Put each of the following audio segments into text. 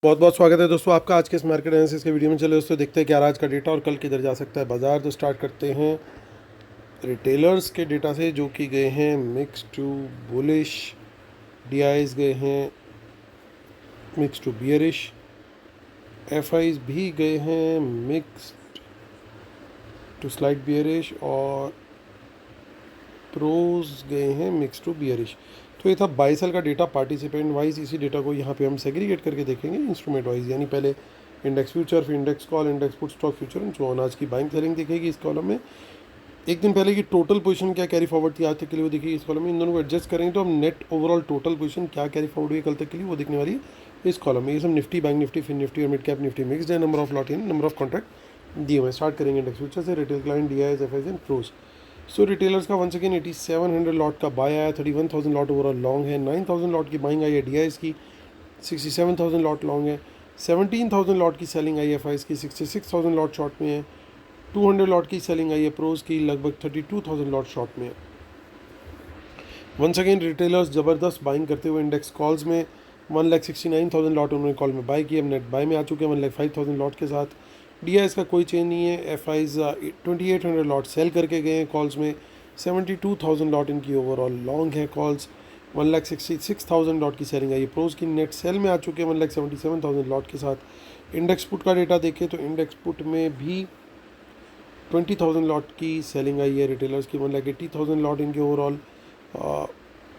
बहुत बहुत स्वागत है दोस्तों आपका आज के इस मार्केट एनालिसिस के वीडियो में। चले दोस्तों देखते हैं कि आज का डेटा और कल किधर जा सकता है बाजार। तो स्टार्ट करते हैं रिटेलर्स के डेटा से जो कि गए हैं मिक्स टू बुलिश। डीआईज गए हैं मिक्स टू बियरिश। एफआईज भी गए हैं मिक्स टू स्लाइड बियरिश और प्रोज गए हैं मिक्स टू बियरिश। तो ये था 22 साल का डेटा पार्टिसिपेंट वाइज। इसी डेटा को यहाँ पे हम सेग्रीगेट करके देखेंगे इंस्ट्रूमेंट वाइज, यानी पहले इंडेक्स फ्यूचर, फिर index call, index put, stock future and so on. आज की बाइंग सेलिंग दिखेगी इस कॉलम में। एक दिन पहले की टोटल पोजीशन क्या कैरी फॉरवर्ड थी आज तक के लिए वो दिखेगी इस कॉलम में। इन दोनों को एडजस्ट करेंगे तो हम नेट ओवरऑल टोटल पोजीशन क्या कैरी फॉरवर्ड हुई कल तक के लिए वो दिखने वाली है इस कॉलम में। ये सब Nifty, bank Nifty, Fin Nifty और मिड कैप निफ्टी मिक्सड है। नंबर ऑफ लॉट यानी नंबर ऑफ कॉन्ट्रैक्ट दिए हुए। स्टार्ट करेंगे इंडेक्स फ्यूचर से। Retail client, DIIs, FIIs and pros. So retailers का वंस अगेन 8700 लॉट का बाय आया, 31,000 लॉट ओवरऑल लॉन्ग है, 9000 लॉट की बाइंग आई है डीआईज की, 67,000 लॉट लॉन्ग है, 17,000 लॉट की सेलिंग आई है एफआईज की, 66,000 लॉट शॉर्ट में है, 200 लॉट की सेलिंग आई है प्रोज की, लगभग 32,000 लॉट शॉर्ट में है। वंस अगेन रिटेलर्स ज़बरदस्त बाइंग करते हुए इंडेक्स कॉल्स में 1,69,000 लॉट उन्होंने कॉल में बाय किया, नेट बाय में आ चुके हैं 1,05,000 लॉट के साथ। डीआईएस का कोई चेंज नहीं है। एफआईज 2,800 लॉट सेल करके गए हैं कॉल्स में, 72,000 लॉट इनकी ओवरऑल लॉन्ग है कॉल्स, 1,66,000 लॉट की सेलिंग आई है प्रोज की, नेट सेल में आ चुके हैं 1,77,000 लॉट के साथ। इंडेक्स पुट का डेटा देखें तो इंडेक्स पुट में भी 20,000 लॉट की सेलिंग आई है रिटेलर्स की, 1,80,000 लॉट इनके ओवरऑल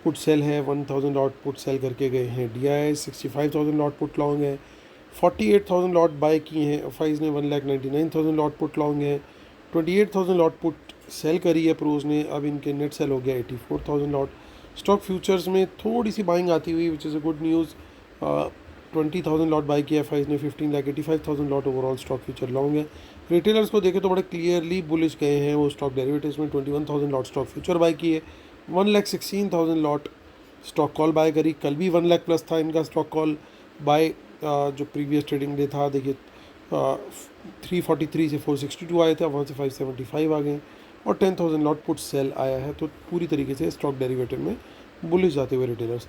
पुट सेल है, 1,000 लॉट पुट सेल करके गए हैं। डीआई 65,000 लॉट पुट लॉन्ग है, 48,000 लॉट बाय किए हैं एफआईज ने, 1,99,000 लॉट पुट लॉन्ग है, 28,000 लॉट पुट सेल करी है प्रोज ने। अब इनके नेट सेल हो गया 84,000 लॉट। स्टॉक फ्यूचर्स में थोड़ी सी बाइंग आती हुई which is a good news. 20,000 lot by किया एफआईज ने, 15,85,000 lot overall stock future long है। रिटेलर्स को देखें तो बड़े क्लियरली बुलिश गए हैं वो स्टॉक डेरिवेटिव्स में। 21,000 लॉट स्टॉक फ्यूचर बाई किए, 1,16,000 लॉट स्टॉक कॉल बाय करी। कल भी 1 लाख प्लस था इनका स्टॉक कॉल बाय। जो प्रीवियस ट्रेडिंग डे था देखिए 343 से 462 आए थे, वहाँ से 575 आ गए और 10,000 लॉट पुट सेल आया है। तो पूरी तरीके से स्टॉक डेरिवेटिव में बुलिश जाते हुए रिटेलर्स।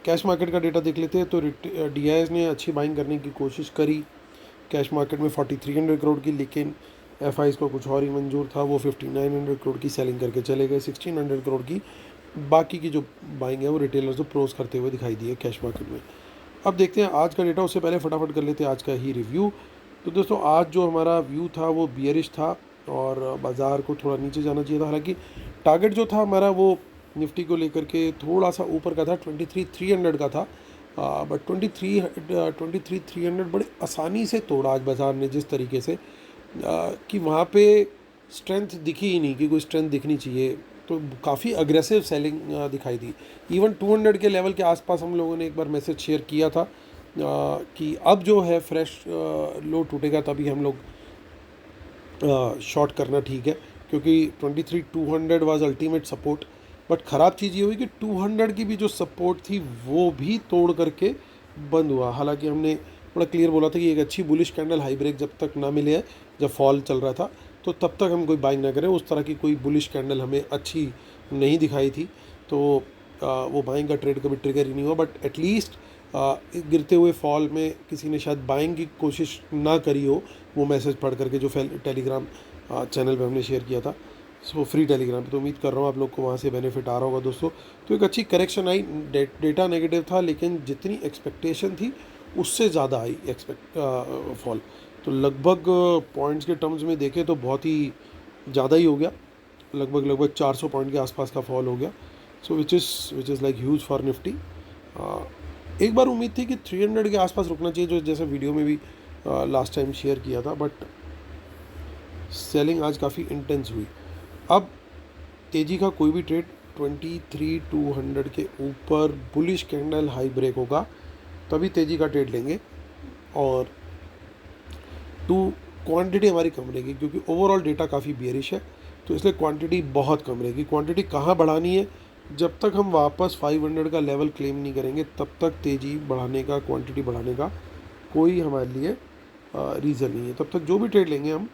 कैश मार्केट का डेटा देख लेते हैं तो डीआईएस ने अच्छी बाइंग करने की कोशिश करी कैश मार्केट में 4,300 करोड़ की, लेकिन एफआईज को कुछ और ही मंजूर था, वो 5,900 करोड़ की सेलिंग करके चले गए। 1,600 करोड़ की बाकी की जो बाइंग है वो रिटेलर्स जो प्रोज करते हुए दिखाई दी है कैश मार्केट में। अब देखते हैं आज का डेटा, उससे पहले फटाफट कर लेते हैं आज का ही रिव्यू। तो दोस्तों आज जो हमारा व्यू था वो बियरिश था और बाज़ार को थोड़ा नीचे जाना चाहिए था। हालांकि टारगेट जो था हमारा वो निफ्टी को लेकर के थोड़ा सा ऊपर का था, 23,300 का था, बट 23,300 बड़े आसानी से तोड़ा आज बाज़ार ने जिस तरीके से कि वहाँ पे स्ट्रेंथ दिखी ही नहीं कि कोई स्ट्रेंथ दिखनी चाहिए। तो काफ़ी अग्रेसिव सेलिंग दिखाई दी। इवन 200 के लेवल के आसपास हम लोगों ने एक बार मैसेज शेयर किया था कि अब जो है फ्रेश लो टूटेगा तभी हम लोग शॉर्ट करना ठीक है, क्योंकि 23,200 वाज अल्टीमेट सपोर्ट। बट ख़राब चीज़ ये हुई कि 200 की भी जो सपोर्ट थी वो भी तोड़ करके बंद हुआ। हालांकि हमने बड़ा क्लियर बोला था कि एक अच्छी बुलिश कैंडल हाई ब्रेक जब तक ना मिले है, जब फॉल चल रहा था, तो तब तक हम कोई बाइंग ना करें। उस तरह की कोई बुलिश कैंडल हमें अच्छी नहीं दिखाई थी, तो वो बाइंग का ट्रेड कभी ट्रिगर ही नहीं हुआ। बट एटलीस्ट गिरते हुए फॉल में किसी ने शायद बाइंग की कोशिश ना करी हो, वो मैसेज पढ़ करके जो टेलीग्राम चैनल पे हमने शेयर किया था, सो फ्री टेलीग्राम पे। तो उम्मीद कर रहा हूँ आप लोग को वहाँ से बेनिफिट आ रहा होगा दोस्तों। तो एक अच्छी करेक्शन आई, डेटा नेगेटिव था लेकिन जितनी एक्सपेक्टेशन थी उससे ज़्यादा आई फॉल। तो लगभग पॉइंट्स के टर्म्स में देखें तो बहुत ही ज़्यादा ही हो गया, लगभग 400 पॉइंट के आसपास का फॉल हो गया। So which is like huge for Nifty. एक बार उम्मीद थी कि 300 के आसपास रुकना चाहिए, जो जैसे वीडियो में भी लास्ट टाइम शेयर किया था, बट सेलिंग आज काफ़ी इंटेंस हुई। अब तेज़ी का कोई भी ट्रेड 23,200 के ऊपर बुलिश कैंडल हाई ब्रेक होगा तभी तेज़ी का ट्रेड लेंगे, और क्वांटिटी हमारी कम रहेगी क्योंकि ओवरऑल डेटा काफ़ी बियरिश है, तो इसलिए क्वांटिटी बहुत कम रहेगी। क्वांटिटी कहाँ बढ़ानी है, जब तक हम वापस 500 का लेवल क्लेम नहीं करेंगे तब तक तेज़ी बढ़ाने का, क्वांटिटी बढ़ाने का कोई हमारे लिए रीज़न नहीं है। तब तक जो भी ट्रेड लेंगे हम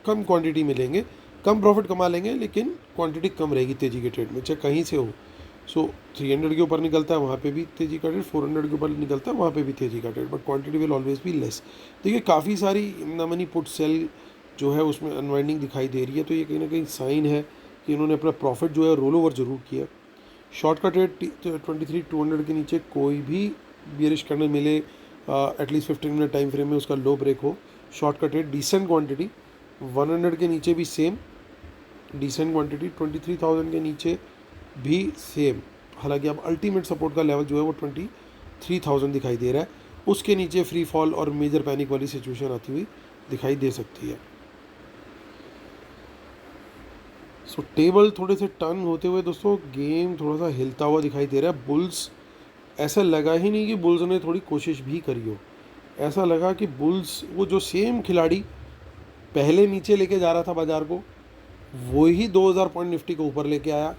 कम क्वांटिटी में लेंगे, कम प्रॉफिट कमा लेंगे, लेकिन क्वांटिटी कम रहेगी तेज़ी के ट्रेड में, चाहे कहीं से हो। सो 300 के ऊपर निकलता है वहाँ पे भी तेज़ी का ट्रेड, 400 के ऊपर निकलता है वहाँ पे भी तेज़ी का trade, but quantity will always be less. देखिए काफ़ी सारी in the money put sell जो है उसमें अनवाइंडिंग दिखाई दे रही है, तो ये कहीं ना कहीं साइन है कि इन्होंने अपना प्रॉफिट जो है रोल ओवर ज़रूर किया। शॉर्ट का ट्रेड 23,200 के नीचे कोई भी बियरिश कैंडल मिले एटलीस्ट 15 मिनट टाइम फ्रेम में उसका लो ब्रेक हो, शॉर्ट का ट्रेड डिसेंट क्वांटिटी। 100 के नीचे भी सेम डिसेंट क्वांटिटी, 23,000 के नीचे भी सेम। हालांकि अब अल्टीमेट सपोर्ट का लेवल जो है वो 23,000 दिखाई दे रहा है, उसके नीचे फ्री फॉल और मेजर पैनिक वाली सिचुएशन आती हुई दिखाई दे सकती है। सो टेबल थोड़े से टर्न होते हुए दोस्तों गेम थोड़ा सा हिलता हुआ दिखाई दे रहा है। बुल्स, ऐसा लगा ही नहीं कि बुल्स ने थोड़ी कोशिश भी करी हो, ऐसा लगा कि बुल्स वो जो सेम खिलाड़ी पहले नीचे लेके जा रहा था बाजार को, वही 2000 पॉइंट निफ्टी को ऊपर लेके आया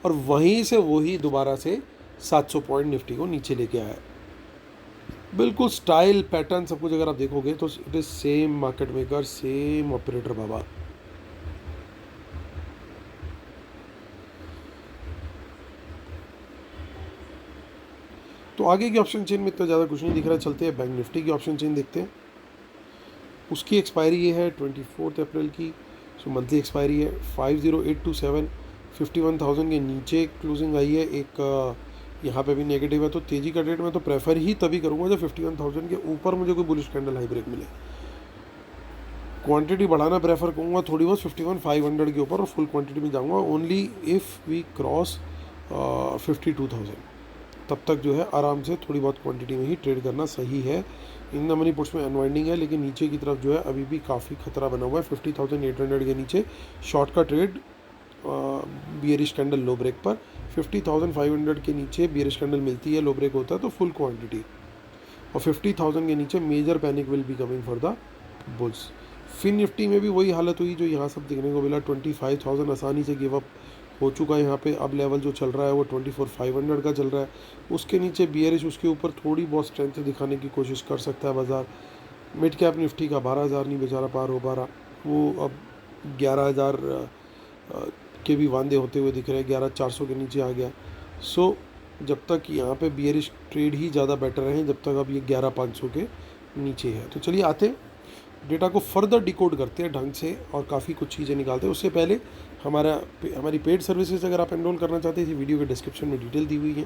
और वहीं से वही दोबारा से 700 पॉइंट निफ्टी को नीचे लेके आया। बिल्कुल स्टाइल पैटर्न सब कुछ अगर आप देखोगे तो it is same market maker, same operator बाबा। तो आगे की ऑप्शन चेन में इतना ज़्यादा कुछ नहीं दिख रहा है, चलते हैं बैंक निफ्टी की ऑप्शन चेन देखते हैं। उसकी एक्सपायरी ये है 24 अप्रैल की, सो मंथली एक्सपायरी है 50827, 51,000 के नीचे क्लोजिंग आई है। एक यहाँ पे भी नेगेटिव है, तो तेज़ी का ट्रेड में तो प्रेफर ही तभी करूँगा जब 51,000 के ऊपर मुझे कोई बुलिश कैंडल हाई ब्रेक मिले। क्वांटिटी बढ़ाना प्रेफर करूँगा थोड़ी बहुत 51,500 के ऊपर, और फुल क्वांटिटी में जाऊँगा ओनली इफ़ वी क्रॉस 52,000। तब तक जो है आराम से थोड़ी बहुत क्वांटिटी में ही ट्रेड करना सही है। इन द मनी पुट्स में अनवाइंडिंग है, लेकिन नीचे की तरफ जो है अभी भी काफ़ी खतरा बना हुआ है। 50,800 के नीचे शॉर्ट का ट्रेड बियरिश कैंडल लो ब्रेक पर, 50,500 के नीचे बियरिश कैंडल मिलती है, लो ब्रेक होता है तो फुल क्वांटिटी, और 50,000 के नीचे major panic will be coming for the bulls. Fin Nifty में भी वही हालत हुई जो यहाँ सब देखने को मिला, 25,000 आसानी से गिव अप हो चुका है यहाँ पे। अब लेवल जो चल रहा है वो 24,500 का चल रहा है, उसके नीचे बियरिश, उसके ऊपर थोड़ी बहुत स्ट्रेंथ दिखाने की कोशिश कर सकता है बाजार। मिड कैप निफ्टी का 12,000 नहीं बेचारा पार हो पा रहा, वो अब 11,000 के भी वांदे होते हुए दिख रहे हैं, 11,400 के नीचे आ गया। सो जब तक यहाँ पे बियरिश ट्रेड ही ज़्यादा बेटर है, जब तक अब ये 11,500 के नीचे है। तो चलिए आते डेटा को फर्दर डिकोड करते हैं ढंग से और काफ़ी कुछ चीज़ें निकालते हैं। उससे पहले हमारी पेड सर्विसेज अगर आप एनरोल करना चाहते हैं, वीडियो के डिस्क्रिप्शन में डिटेल दी हुई है,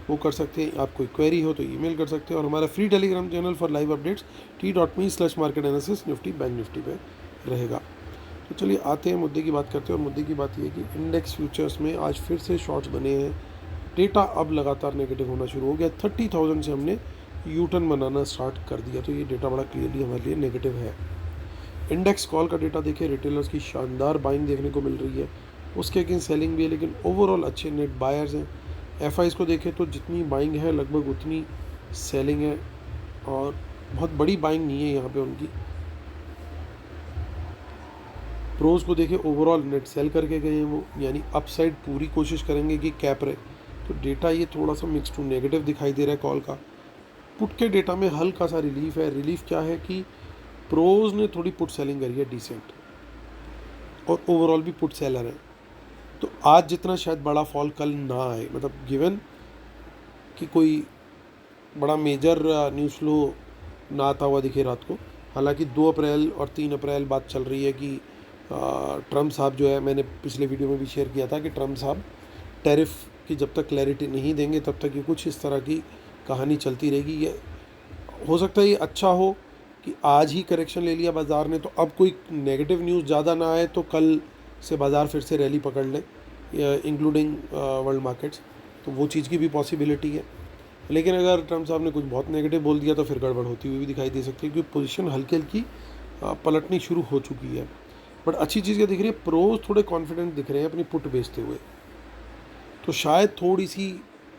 वो कर सकते हैं। आप कोई क्वेरी हो तो ईमेल कर सकते हैं, और हमारा free Telegram channel for live updates t.me/market analysis Nifty bank Nifty पे रहेगा। तो चलिए आते हैं मुद्दे की बात करते हैं, और मुद्दे की बात ये है कि इंडेक्स फ्यूचर्स में आज फिर से शॉर्ट्स बने हैं। डेटा अब लगातार नेगेटिव होना शुरू हो गया, 30,000 से हमने यू टर्न बनाना स्टार्ट कर दिया, तो ये डेटा बड़ा क्लियरली हमारे लिए नेगेटिव है। इंडेक्स कॉल का डेटा देखिए, रिटेलर्स की शानदार बाइंग देखने को मिल रही है, उसके अगेंस्ट सेलिंग भी है, लेकिन ओवरऑल अच्छे नेट बायर्स हैं। एफआईज को देखें तो जितनी बाइंग है लगभग उतनी सेलिंग है, और बहुत बड़ी बाइंग नहीं है यहाँ पे उनकी। प्रोज को देखें, ओवरऑल नेट सेल करके गए हैं वो, यानी अपसाइड पूरी कोशिश करेंगे कि कैप रहे। तो डेटा ये थोड़ा सा मिक्स टू नेगेटिव दिखाई दे रहा है कॉल का। पुट के डेटा में हल्का सा रिलीफ है। रिलीफ क्या है कि प्रोज ने थोड़ी पुट सेलिंग करी है डिसेंट, और ओवरऑल भी पुट सेलर है, तो आज जितना शायद बड़ा फॉल कल ना आए, मतलब गिवन कि कोई बड़ा मेजर न्यूज़ फ्लो ना आता हुआ दिखे रात को। हालांकि 2 अप्रैल और 3 अप्रैल बात चल रही है कि ट्रम्प साहब जो है, मैंने पिछले वीडियो में भी शेयर किया था कि ट्रम्प साहब टैरिफ की जब तक क्लैरिटी नहीं देंगे तब तक ये कुछ इस तरह की कहानी चलती रहेगी। ये हो सकता है ये अच्छा हो कि आज ही करेक्शन ले लिया बाज़ार ने, तो अब कोई नेगेटिव न्यूज़ ज़्यादा ना आए तो कल से बाज़ार फिर से रैली पकड़ ले, इंक्लूडिंग वर्ल्ड मार्केट्स, तो वो चीज़ की भी पॉसिबिलिटी है। लेकिन अगर ट्रम्प साहब ने कुछ बहुत नेगेटिव बोल दिया तो फिर गड़बड़ होती हुई भी दिखाई दे सकती है, क्योंकि पोजीशन हल्की हल्की पलटनी शुरू हो चुकी है। बट अच्छी चीज़ क्या दिख रही है, प्रोज थोड़े कॉन्फिडेंट दिख रहे हैं अपनी पुट बेचते हुए, तो शायद थोड़ी सी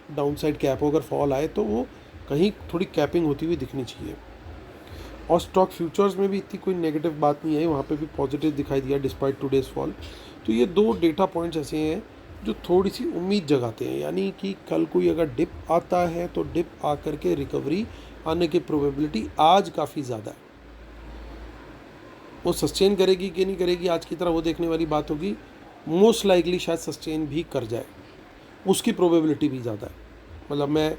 डाउनसाइड कैप हो, अगर फॉल आए तो वो कहीं थोड़ी कैपिंग होती हुई दिखनी चाहिए। और स्टॉक फ्यूचर्स में भी इतनी कोई नेगेटिव बात नहीं आई, वहाँ पे भी पॉजिटिव दिखाई दिया डिस्पाइट टुडेज फॉल। तो ये 2 डेटा पॉइंट्स ऐसे हैं जो थोड़ी सी उम्मीद जगाते हैं, यानी कि कल कोई अगर डिप आता है तो डिप आकर के रिकवरी आने की प्रोबेबिलिटी आज काफ़ी ज़्यादा है। वो सस्टेन करेगी कि नहीं करेगी आज की तरह वो देखने वाली बात होगी, मोस्ट लाइकली शायद सस्टेन भी कर जाए। उसकी प्रोबेबिलिटी भी ज़्यादा है। मतलब मैं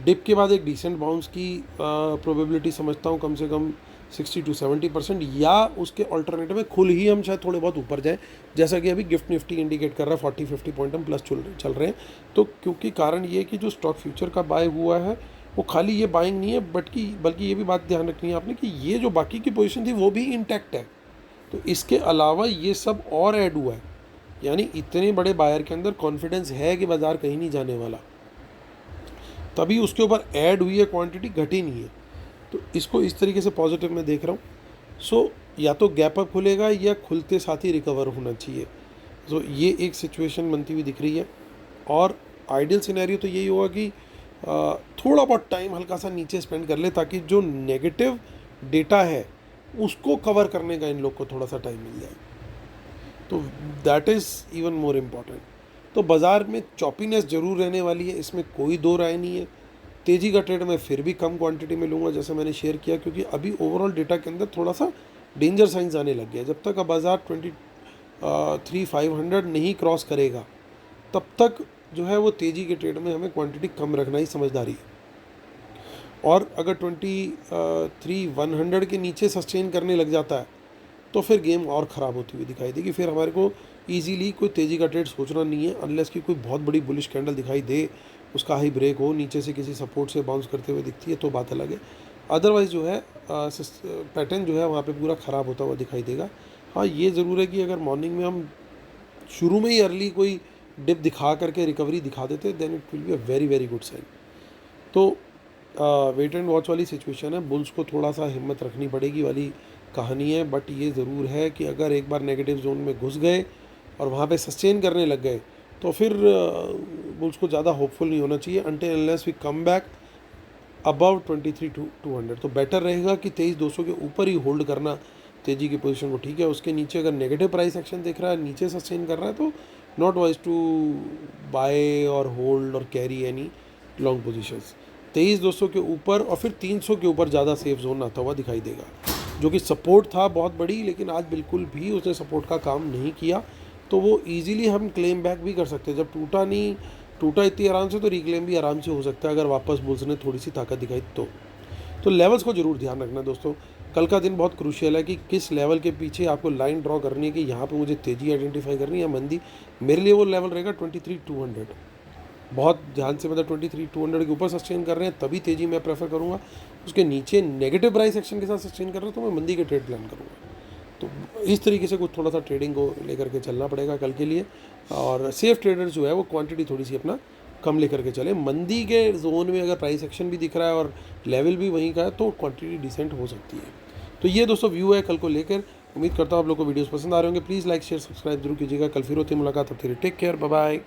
डिप के बाद एक डिसेंट बाउंस की प्रोबेबिलिटी समझता हूँ कम से कम 60 to 70%, या उसके ऑल्टरनेटिव में खुल ही हम शायद थोड़े बहुत ऊपर जाएं, जैसा कि अभी गिफ्ट निफ्टी इंडिकेट कर रहा है 40-50 पॉइंट हम प्लस चल रहे हैं। तो क्योंकि कारण ये है कि जो स्टॉक फ्यूचर का बाय हुआ है वो खाली ये बाइंग नहीं है, बल्कि ये भी बात ध्यान रखनी है आपने कि ये जो बाकी की पोजीशन थी वो भी इंटैक्ट है। तो इसके अलावा ये सब और ऐड हुआ है, यानी इतने बड़े बायर के अंदर कॉन्फिडेंस है कि बाज़ार कहीं नहीं जाने वाला, तभी उसके ऊपर ऐड हुई है क्वांटिटी, घटी नहीं है। तो इसको इस तरीके से पॉजिटिव में देख रहा हूँ। सो या तो गैप अप खुलेगा या खुलते साथ ही रिकवर होना चाहिए। सो ये एक सिचुएशन बनती हुई दिख रही है। और आइडियल सिनेरियो तो यही होगा कि थोड़ा बहुत टाइम हल्का सा नीचे स्पेंड कर ले, ताकि जो नेगेटिव डेटा है उसको कवर करने का इन लोग को थोड़ा सा टाइम मिल जाए। तो that is even more important. तो बाज़ार में चॉपीनेस ज़रूर रहने वाली है, इसमें कोई दो राय नहीं है। तेज़ी का ट्रेड मैं फिर भी कम क्वांटिटी में लूँगा, जैसे मैंने शेयर किया, क्योंकि अभी ओवरऑल डेटा के अंदर थोड़ा सा डेंजर साइंस आने लग गया। जब तक अब बाज़ार 23,500 नहीं क्रॉस करेगा तब तक जो है वो तेज़ी के ट्रेड में हमें क्वांटिटी कम रखना ही समझदारी है। और अगर 23,100 के नीचे सस्टेन करने लग जाता है तो फिर गेम और ख़राब होती हुई दिखाई देगी। फिर हमारे को इजीली कोई तेज़ी का ट्रेड सोचना नहीं है, अनलेस कि कोई बहुत बड़ी बुलिश कैंडल दिखाई दे, उसका हाई ब्रेक हो, नीचे से किसी सपोर्ट से बाउंस करते हुए दिखती है तो बात अलग है। अदरवाइज़ जो है पैटर्न जो है वहाँ पे पूरा ख़राब होता हुआ दिखाई देगा। हाँ, ये ज़रूर है कि अगर मॉर्निंग में हम शुरू में ही अर्ली कोई डिप दिखा करके रिकवरी दिखा देते then it will be a very very good sign. तो वेट एंड वॉच वाली सिचुएशन है, बुल्स को थोड़ा सा हिम्मत रखनी पड़ेगी वाली कहानी है। बट ये ज़रूर है कि अगर एक बार नेगेटिव जोन में घुस गए और वहाँ पे सस्टेन करने लग गए तो फिर बुल्स को ज़्यादा होपफुल नहीं होना चाहिए until unless we come back above 23,200। तो बेटर रहेगा कि 23,200 के ऊपर ही होल्ड करना तेज़ी की पोजीशन को। ठीक है, उसके नीचे अगर नेगेटिव प्राइस एक्शन देख रहा है, नीचे सस्टेन कर रहा है, तो नॉट वाइज टू बाय और होल्ड और कैरी एनी लॉन्ग पोजीशंस। 23,200 के ऊपर और फिर 300 के ऊपर ज़्यादा सेफ जोन आता हुआ दिखाई देगा, जो कि सपोर्ट था बहुत बड़ी, लेकिन आज बिल्कुल भी उसने सपोर्ट का काम नहीं किया। तो वो इजीली हम क्लेम बैक भी कर सकते हैं। जब टूटा इतनी आराम से, तो रिक्लेम भी आराम से हो सकता है अगर वापस बुल्स ने थोड़ी सी ताकत दिखाई तो लेवल्स को ज़रूर ध्यान रखना दोस्तों। कल का दिन बहुत क्रूशियल है कि किस लेवल के पीछे आपको लाइन ड्रॉ करनी है कि यहाँ पे मुझे तेज़ी आइडेंटिफाई करनी है या मंदी। मेरे लिए वो लेवल रहेगा 23,200। बहुत ध्यान से, मतलब 23,200 के ऊपर सस्टेन कर रहे हैं तभी तेज़ी मैं प्रेफर करूँगा। उसके नीचे नेगेटिव प्राइस एक्शन के साथ सस्टेन कर रहे हैं तो मैं मंदी के ट्रेड प्लान करूँगा। तो इस तरीके से कुछ थोड़ा सा ट्रेडिंग को लेकर के चलना पड़ेगा कल के लिए। और सेफ ट्रेडर जो है वो क्वांटिटी थोड़ी सी अपना कम लेकर के चले। मंदी के जोन में अगर प्राइस एक्शन भी दिख रहा है और लेवल भी वहीं का है तो क्वांटिटी डिसेंट हो सकती है। तो ये दोस्तों व्यू है कल को लेकर। उम्मीद करता हूँ आप लोग को वीडियोस पसंद आ रहे होंगे। प्लीज़ लाइक शेयर सब्सक्राइब जरूर कीजिएगा। कल फिर होती है मुलाकात, अब टेक केयर, बाय बाय।